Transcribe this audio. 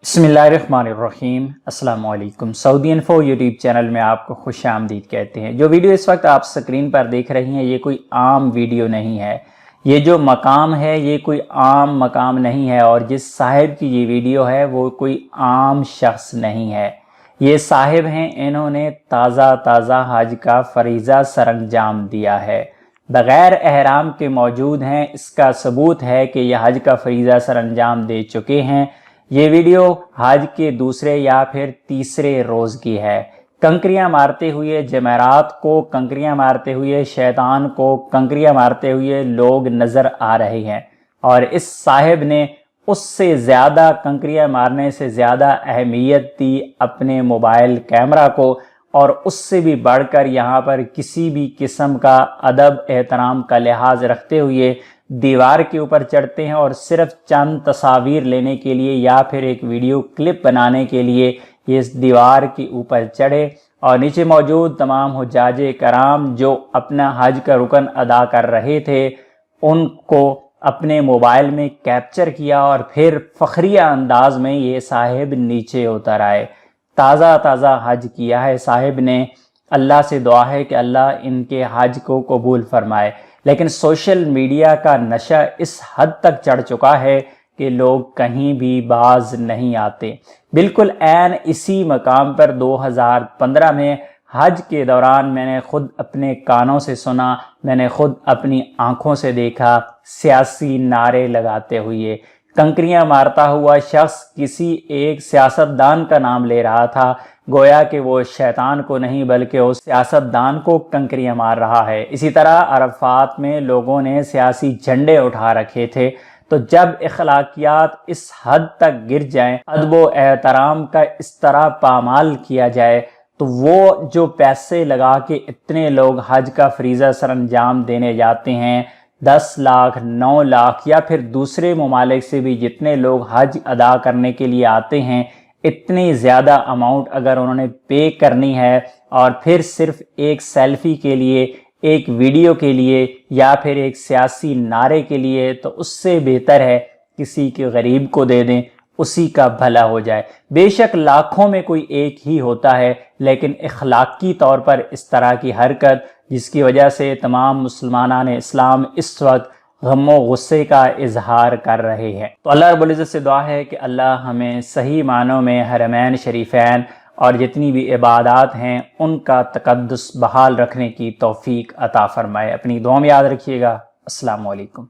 बिस्मिल्लाहिर्रहमानिर्रहीम। अस्सलाम वालेकुम। सऊदी इन्फो यूट्यूब चैनल में आपको खुश आमदीद कहते हैं। जो वीडियो इस वक्त आप स्क्रीन पर देख रही हैं ये कोई आम वीडियो नहीं है। ये जो मकाम है ये कोई आम मकाम नहीं है, और जिस साहिब की ये वीडियो है वो कोई आम शख्स नहीं है। ये साहिब हैं, इन्होंने ताज़ा हज का फरीज़ा सरअंजाम दिया है, बग़ैर एहराम के मौजूद हैं। इसका सबूत है कि यह हज का फरीज़ा सरअंजाम दे चुके हैं। ये वीडियो हज के दूसरे या फिर तीसरे रोज़ की है। कंकरियां मारते हुए जमेरात को, कंकरियां मारते हुए शैतान को, कंकरियां मारते हुए लोग नज़र आ रहे हैं, और इस साहिब ने उससे ज़्यादा, कंकरियां मारने से ज़्यादा अहमियत दी अपने मोबाइल कैमरा को, और उससे भी बढ़कर यहाँ पर किसी भी किस्म का अदब एहतराम का लिहाज रखते हुए दीवार के ऊपर चढ़ते हैं, और सिर्फ चंद तस्वीर लेने के लिए या फिर एक वीडियो क्लिप बनाने के लिए ये इस दीवार के ऊपर चढ़े, और नीचे मौजूद तमाम हुज्जाजे कराम जो अपना हज का रुकन अदा कर रहे थे उनको अपने मोबाइल में कैप्चर किया, और फिर फखरिया अंदाज में ये साहिब नीचे उतर आए। ताज़ा हज किया है साहिब ने। अल्लाह से दुआ है कि अल्लाह इनके हज को कबूल फरमाए। लेकिन सोशल मीडिया का नशा इस हद तक चढ़ चुका है कि लोग कहीं भी बाज नहीं आते। बिल्कुल ऐन इसी मकाम पर 2015 में हज के दौरान मैंने खुद अपने कानों से सुना, मैंने खुद अपनी आंखों से देखा, सियासी नारे लगाते हुए कंकरियां मारता हुआ शख्स किसी एक सियासतदान का नाम ले रहा था, गोया कि वो शैतान को नहीं बल्कि उस सियासतदान को कंकरियां मार रहा है। इसी तरह अरफात में लोगों ने सियासी झंडे उठा रखे थे। तो जब इखलाकियात इस हद तक गिर जाएं, अदब व एहतराम का इस तरह पामाल किया जाए, तो वो जो पैसे लगा के इतने लोग हज का फरीज़ा सरअंजाम देने जाते हैं, 10 लाख 9 लाख या फिर दूसरे ममालिक से भी जितने लोग हज अदा करने के लिए आते हैं, इतनी ज़्यादा अमाउंट अगर उन्होंने पे करनी है, और फिर सिर्फ एक सेल्फी के लिए, एक वीडियो के लिए या फिर एक सियासी नारे के लिए, तो उससे बेहतर है किसी के गरीब को दे दें, उसी का भला हो जाए। बेशक लाखों में कोई एक ही होता है, लेकिन इखलाकी तौर पर इस तरह की हरकत जिसकी वजह से तमाम मुसलमानान इस्लाम इस वक्त गम व गुस्से का इजहार कर रहे हैं। तो अल्लाह रब्बुल इज़्ज़त से दुआ है कि अल्लाह हमें सही मानों में हरमैन शरीफैन और जितनी भी इबादत हैं उनका तक़द्दुस बहाल रखने की तौफीक अता फरमाए। अपनी दुआ में याद रखिएगा। अस्सलामु अलैकुम।